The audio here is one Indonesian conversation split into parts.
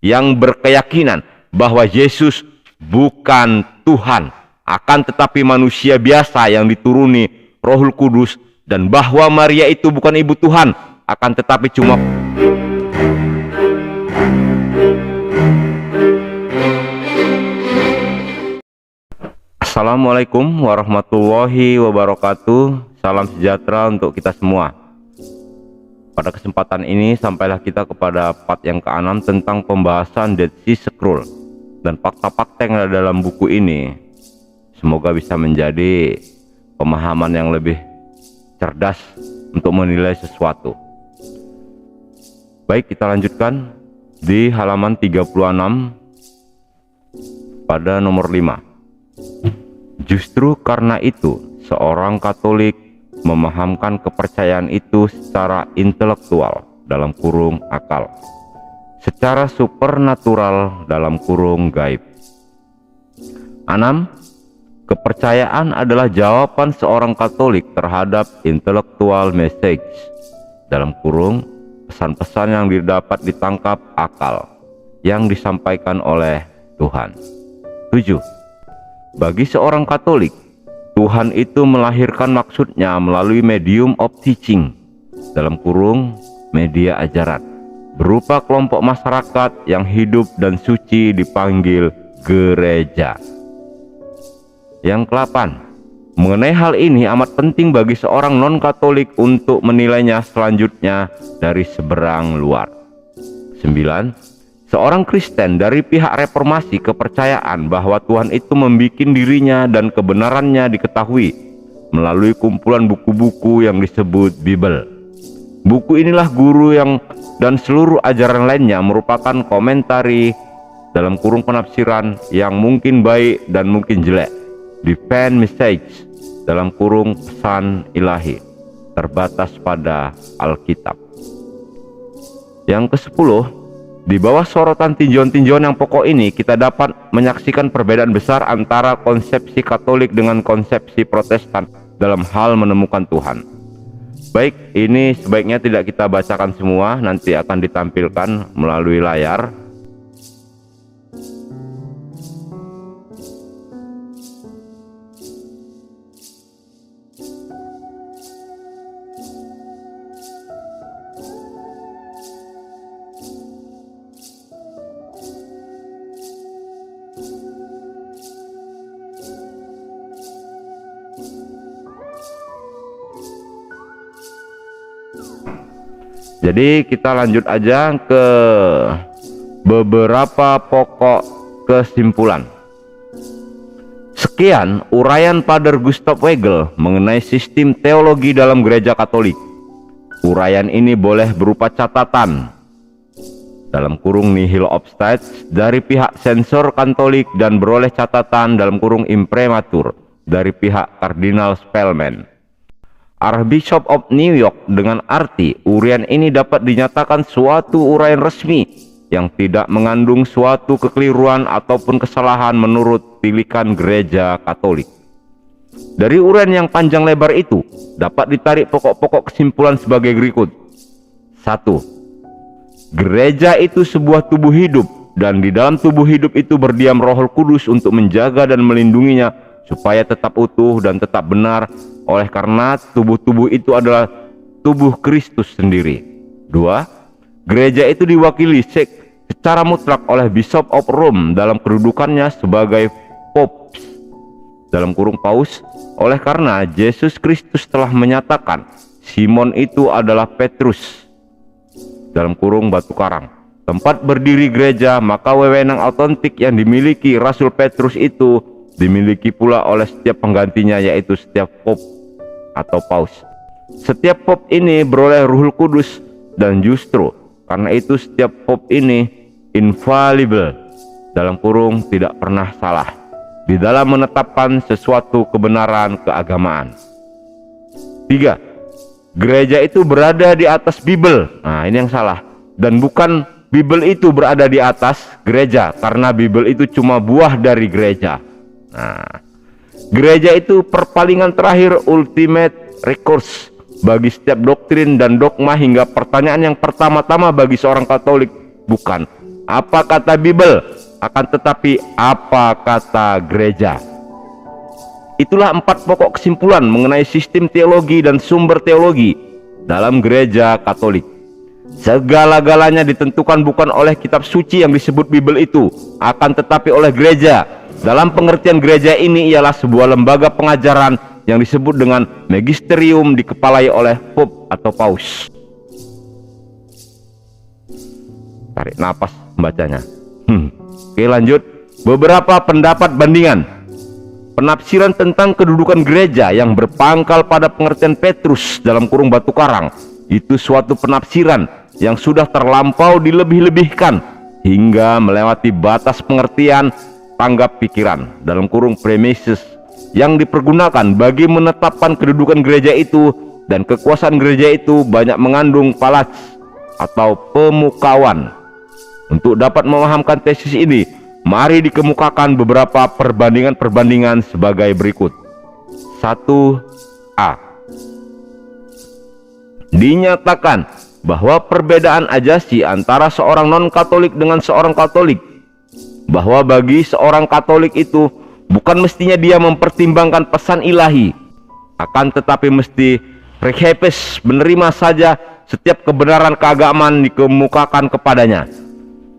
yang berkeyakinan bahwa Yesus bukan Tuhan, akan tetapi manusia biasa yang dituruni Roh Kudus, dan bahwa Maria itu bukan ibu Tuhan, akan tetapi cuma Assalamualaikum warahmatullahi wabarakatuh. Salam sejahtera untuk kita semua. Pada kesempatan ini sampailah kita kepada part yang ke-6 tentang pembahasan Dead Sea Scroll dan fakta-fakta yang ada dalam buku ini. Semoga bisa menjadi pemahaman yang lebih cerdas untuk menilai sesuatu. Baik, kita lanjutkan di halaman 36 pada nomor 5. Justru karena itu, seorang Katolik memahamkan kepercayaan itu secara intelektual dalam kurung akal, secara supernatural dalam kurung gaib. 6. Kepercayaan adalah jawaban seorang Katolik terhadap intellectual message dalam kurung pesan-pesan yang didapat ditangkap akal yang disampaikan oleh Tuhan. 7. Bagi seorang Katolik, Tuhan itu melahirkan maksudnya melalui medium of teaching dalam kurung media ajaran, berupa kelompok masyarakat yang hidup dan suci dipanggil gereja. Yang ke-8, mengenai hal ini amat penting bagi seorang non-Katolik untuk menilainya selanjutnya dari seberang luar. 9. Seorang Kristen dari pihak reformasi kepercayaan bahwa Tuhan itu membuat dirinya dan kebenarannya diketahui melalui kumpulan buku-buku yang disebut Bible. Buku inilah guru yang dan seluruh ajaran lainnya merupakan komentari dalam kurung penafsiran yang mungkin baik dan mungkin jelek. Divine message dalam kurung pesan ilahi terbatas pada Alkitab. Yang ke-10, di bawah sorotan tinjauan-tinjauan yang pokok ini, kita dapat menyaksikan perbedaan besar antara konsepsi Katolik dengan konsepsi Protestan dalam hal menemukan Tuhan. Baik, ini sebaiknya tidak kita bacakan semua, nanti akan ditampilkan melalui layar. Jadi kita lanjut aja ke beberapa pokok kesimpulan. Sekian uraian Pater Gustav Weigel mengenai sistem teologi dalam gereja Katolik. Uraian ini boleh berupa catatan dalam kurung nihil obstats dari pihak sensor Katolik dan beroleh catatan dalam kurung imprimatur dari pihak Kardinal Spellman, Archbishop of New York, dengan arti uraian ini dapat dinyatakan suatu uraian resmi yang tidak mengandung suatu kekeliruan ataupun kesalahan menurut tilikan gereja Katolik. Dari uraian yang panjang lebar itu dapat ditarik pokok-pokok kesimpulan sebagai berikut. 1. Gereja itu sebuah tubuh hidup, dan di dalam tubuh hidup itu berdiam Roh Kudus untuk menjaga dan melindunginya supaya tetap utuh dan tetap benar, oleh karena tubuh-tubuh itu adalah tubuh Kristus sendiri. 2. Gereja itu diwakili secara mutlak oleh Bishop of Rome dalam kedudukannya sebagai Pope dalam kurung Paus, oleh karena Yesus Kristus telah menyatakan Simon itu adalah Petrus dalam kurung batu karang, tempat berdiri gereja, maka wewenang autentik yang dimiliki Rasul Petrus itu dimiliki pula oleh setiap penggantinya, yaitu setiap Pope atau Paus. Setiap Pope ini beroleh Ruh Kudus, dan justru karena itu setiap Pope ini infallible dalam kurung tidak pernah salah di dalam menetapkan sesuatu kebenaran keagamaan. 3. Gereja itu berada di atas Bible. Nah, ini yang salah. Dan bukan Bible itu berada di atas gereja, karena Bible itu cuma buah dari gereja. Nah, gereja itu perpalingan terakhir, ultimate recourse bagi setiap doktrin dan dogma, hingga pertanyaan yang pertama-tama bagi seorang Katolik bukan apa kata Bible, akan tetapi apa kata gereja. Itulah 4 pokok kesimpulan mengenai sistem teologi dan sumber teologi dalam gereja Katolik. Segala-galanya ditentukan bukan oleh kitab suci yang disebut Bible itu, akan tetapi oleh gereja. Dalam pengertian gereja ini ialah sebuah lembaga pengajaran yang disebut dengan magisterium, dikepalai oleh Pope atau Paus. Tarik napas membacanya. Oke, lanjut. Beberapa pendapat bandingan. Penafsiran tentang kedudukan gereja yang berpangkal pada pengertian Petrus dalam kurung batu karang itu suatu penafsiran yang sudah terlampau dilebih-lebihkan hingga melewati batas pengertian tanggap pikiran dalam kurung premises yang dipergunakan bagi menetapkan kedudukan gereja itu, dan kekuasaan gereja itu banyak mengandung falas atau pemukauan. Untuk dapat memahamkan tesis ini, mari dikemukakan beberapa perbandingan-perbandingan sebagai berikut. 1a. Dinyatakan bahwa perbedaan ajasi antara seorang non-Katolik dengan seorang Katolik, bahwa bagi seorang Katolik itu bukan mestinya dia mempertimbangkan pesan ilahi, akan tetapi mesti rehepes, menerima saja setiap kebenaran keagamaan dikemukakan kepadanya.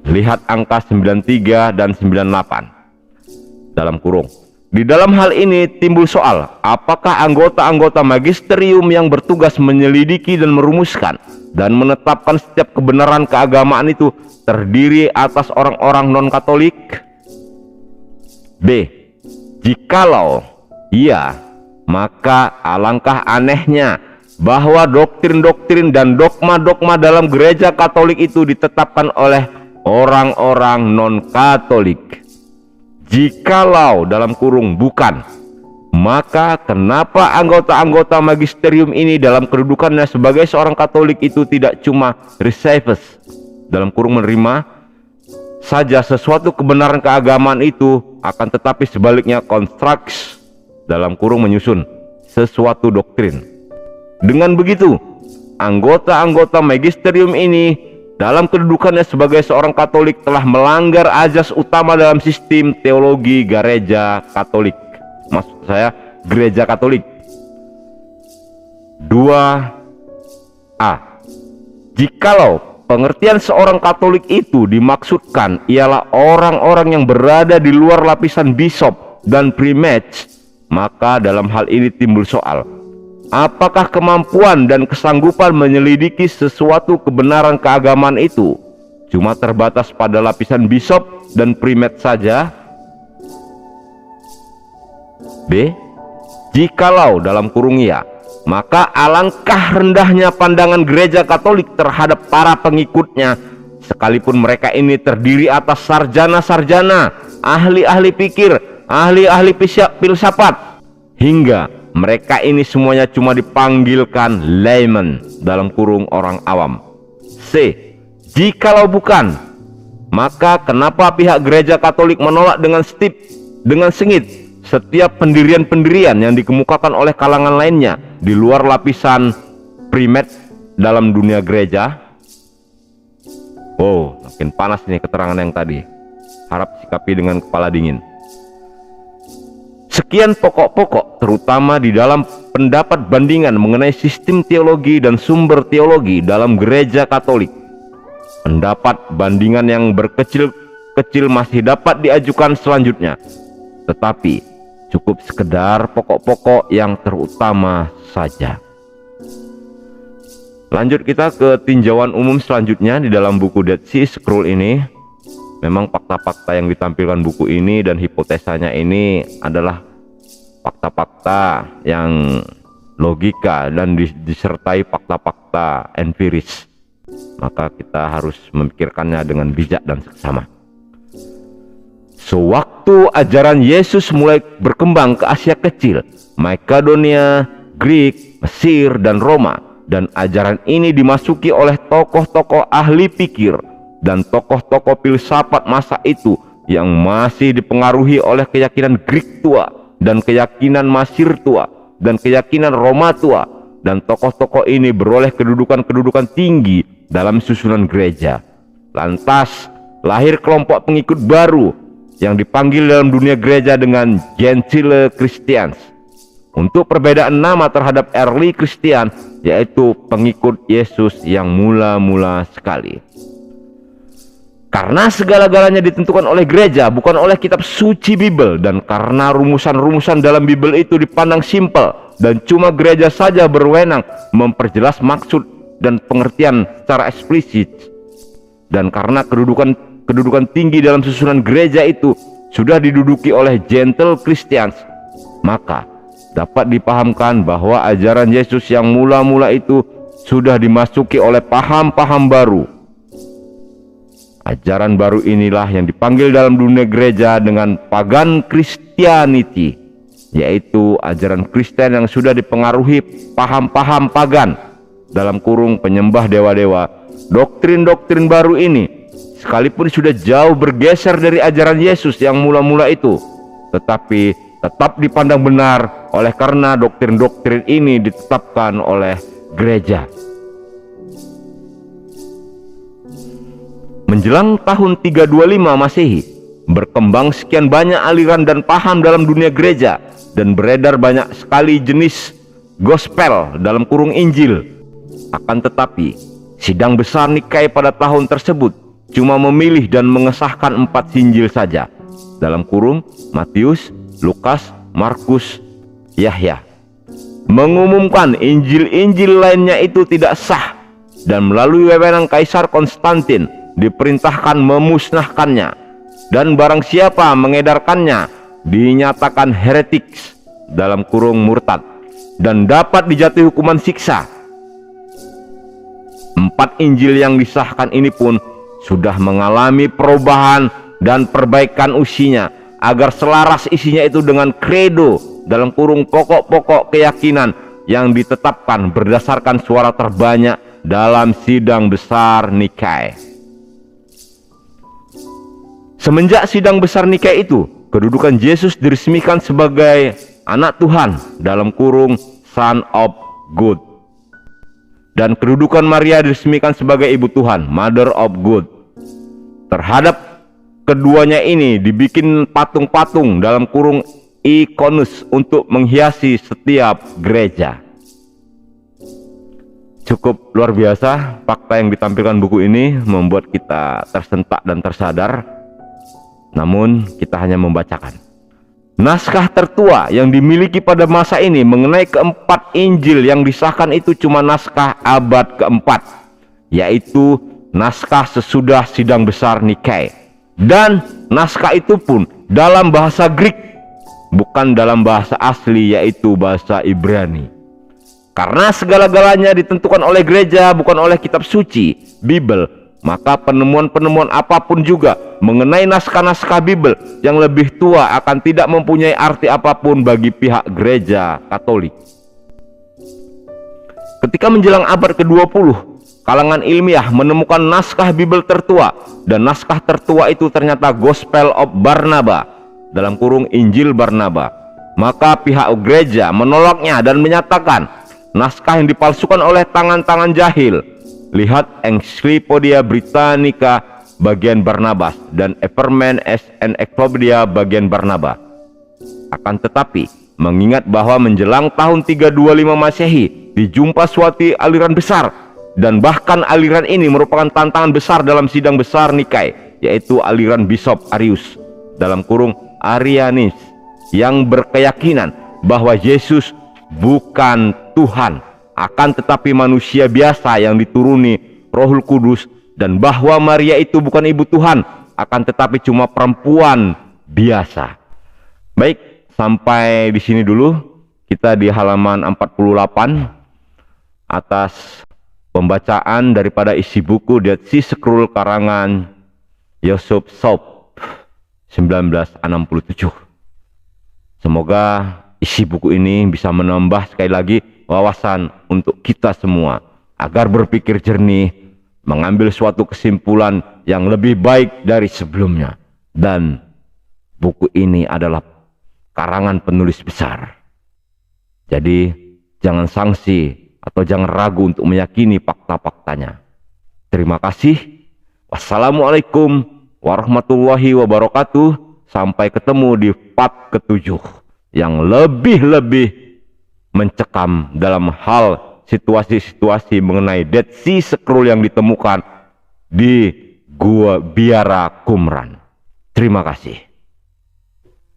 Lihat angka 93 dan 98 dalam kurung. Di dalam hal ini timbul soal, apakah anggota-anggota magisterium yang bertugas menyelidiki dan merumuskan dan menetapkan setiap kebenaran keagamaan itu terdiri atas orang-orang non-Katolik? B. Jikalau iya, maka alangkah anehnya bahwa doktrin-doktrin dan dogma-dogma dalam gereja Katolik itu ditetapkan oleh orang-orang non-Katolik. Jikalau dalam kurung bukan, maka kenapa anggota-anggota magisterium ini dalam kedudukannya sebagai seorang Katolik itu tidak cuma receives dalam kurung menerima saja sesuatu kebenaran keagamaan itu, akan tetapi sebaliknya constructs dalam kurung menyusun sesuatu doktrin. Dengan begitu, anggota-anggota magisterium ini dalam kedudukannya sebagai seorang Katolik telah melanggar azas utama dalam sistem teologi gereja Katolik. Maksud saya gereja Katolik. 2a. Jikalau pengertian seorang Katolik itu dimaksudkan ialah orang-orang yang berada di luar lapisan bishop dan primate, maka dalam hal ini timbul soal, apakah kemampuan dan kesanggupan menyelidiki sesuatu kebenaran keagamaan itu cuma terbatas pada lapisan bishop dan primat saja? B. Jikalau dalam kurung ya, maka alangkah rendahnya pandangan gereja Katolik terhadap para pengikutnya, sekalipun mereka ini terdiri atas sarjana-sarjana, ahli-ahli pikir, ahli-ahli filsafat, hingga mereka ini semuanya cuma dipanggilkan layman dalam kurung orang awam. C. Jikalau bukan, maka kenapa pihak gereja Katolik menolak dengan sengit setiap pendirian-pendirian yang dikemukakan oleh kalangan lainnya di luar lapisan primat dalam dunia gereja? Oh, makin panas ini keterangan yang tadi. Harap sikapi dengan kepala dingin. Sekian pokok-pokok terutama di dalam pendapat bandingan mengenai sistem teologi dan sumber teologi dalam gereja Katolik. Pendapat bandingan yang berkecil-kecil masih dapat diajukan selanjutnya, tetapi cukup sekedar pokok-pokok yang terutama saja. Lanjut kita ke tinjauan umum selanjutnya di dalam buku Dead Sea Scroll ini. Memang fakta-fakta yang ditampilkan buku ini dan hipotesanya ini adalah fakta-fakta yang logika dan disertai fakta-fakta empiris. Maka kita harus memikirkannya dengan bijak dan seksama. Sewaktu ajaran Yesus mulai berkembang ke Asia Kecil, Makedonia, Greek, Mesir, dan Roma, dan ajaran ini dimasuki oleh tokoh-tokoh ahli pikir dan tokoh-tokoh filsafat masa itu yang masih dipengaruhi oleh keyakinan Greek tua dan keyakinan Mesir tua dan keyakinan Roma tua, dan tokoh-tokoh ini beroleh kedudukan-kedudukan tinggi dalam susunan gereja. Lantas lahir kelompok pengikut baru yang dipanggil dalam dunia gereja dengan Gentile Christians. Untuk perbedaan nama terhadap early Christian, yaitu pengikut Yesus yang mula-mula sekali. Karena segala-galanya ditentukan oleh gereja, bukan oleh kitab suci Bible, dan karena rumusan-rumusan dalam Bible itu dipandang simpel dan cuma gereja saja berwenang memperjelas maksud dan pengertian secara eksplisit, dan karena kedudukan tinggi dalam susunan gereja itu sudah diduduki oleh Gentile Christians, maka dapat dipahamkan bahwa ajaran Yesus yang mula-mula itu sudah dimasuki oleh paham-paham baru. Ajaran baru inilah yang dipanggil dalam dunia gereja dengan pagan Christianity, yaitu ajaran Kristen yang sudah dipengaruhi paham-paham pagan, dalam kurung penyembah dewa-dewa. Doktrin-doktrin baru ini sekalipun sudah jauh bergeser dari ajaran Yesus yang mula-mula itu, tetapi tetap dipandang benar oleh karena doktrin-doktrin ini ditetapkan oleh gereja. Menjelang tahun 325 Masehi, berkembang sekian banyak aliran dan paham dalam dunia gereja dan beredar banyak sekali jenis gospel dalam kurung Injil. Akan tetapi, sidang besar Nikai pada tahun tersebut cuma memilih dan mengesahkan 4 Injil saja, dalam kurung Matius, Lukas, Markus, Yahya, mengumumkan Injil-Injil lainnya itu tidak sah, dan melalui wewenang Kaisar Konstantin diperintahkan memusnahkannya, dan barang siapa mengedarkannya dinyatakan heretik, dalam kurung murtad, dan dapat dijatuhi hukuman siksa. 4 Injil yang disahkan ini pun sudah mengalami perubahan dan perbaikan usinya, agar selaras isinya itu dengan kredo, dalam kurung pokok-pokok keyakinan yang ditetapkan berdasarkan suara terbanyak dalam sidang besar Nikai. Semenjak sidang besar Nikai itu, kedudukan Yesus diresmikan sebagai anak Tuhan, dalam kurung Son of God, dan kedudukan Maria diresmikan sebagai ibu Tuhan, Mother of God. Terhadap keduanya ini dibikin patung-patung, dalam kurung ikonus, untuk menghiasi setiap gereja. Cukup luar biasa fakta yang ditampilkan buku ini, membuat kita tersentak dan tersadar. Namun kita hanya membacakan. Naskah tertua yang dimiliki pada masa ini mengenai keempat Injil yang disahkan itu cuma naskah abad keempat, yaitu naskah sesudah sidang besar Nikai. Dan naskah itu pun dalam bahasa Greek, bukan dalam bahasa asli, yaitu bahasa Ibrani. Karena segala-galanya ditentukan oleh gereja, bukan oleh kitab suci Bible, maka penemuan-penemuan apapun juga mengenai naskah-naskah Bible yang lebih tua akan tidak mempunyai arti apapun bagi pihak gereja Katolik. Ketika menjelang abad ke-20, kalangan ilmiah menemukan naskah Bible tertua, dan naskah tertua itu ternyata Gospel of Barnaba, dalam kurung Injil Barnaba. Maka pihak gereja menolaknya dan menyatakan naskah yang dipalsukan oleh tangan-tangan jahil. Lihat Encyclopedia Britannica bagian Barnabas dan Everman Encyclopedia bagian Barnaba. Akan tetapi, mengingat bahwa menjelang tahun 325 Masehi dijumpa suatu aliran besar, dan bahkan aliran ini merupakan tantangan besar dalam sidang besar Nikai, yaitu aliran Bishop Arius, dalam kurung Arianis, yang berkeyakinan bahwa Yesus bukan Tuhan, akan tetapi manusia biasa yang dituruni Rohul Kudus, dan bahwa Maria itu bukan ibu Tuhan, akan tetapi cuma perempuan biasa. Baik, sampai di sini dulu. Kita di halaman 48 atas pembacaan daripada isi buku Dead Sea Scroll karangan Yosef Sop 1967. Semoga isi buku ini bisa menambah sekali lagi wawasan untuk kita semua, agar berpikir jernih, mengambil suatu kesimpulan yang lebih baik dari sebelumnya. Dan buku ini adalah karangan penulis besar. Jadi jangan sangsi atau jangan ragu untuk meyakini fakta-faktanya. Terima kasih. Wassalamualaikum warahmatullahi wabarakatuh. Sampai ketemu di part ke-7 yang lebih mencekam dalam hal situasi-situasi mengenai Dead Sea Scroll yang ditemukan di Gua Biara Qumran. Terima kasih.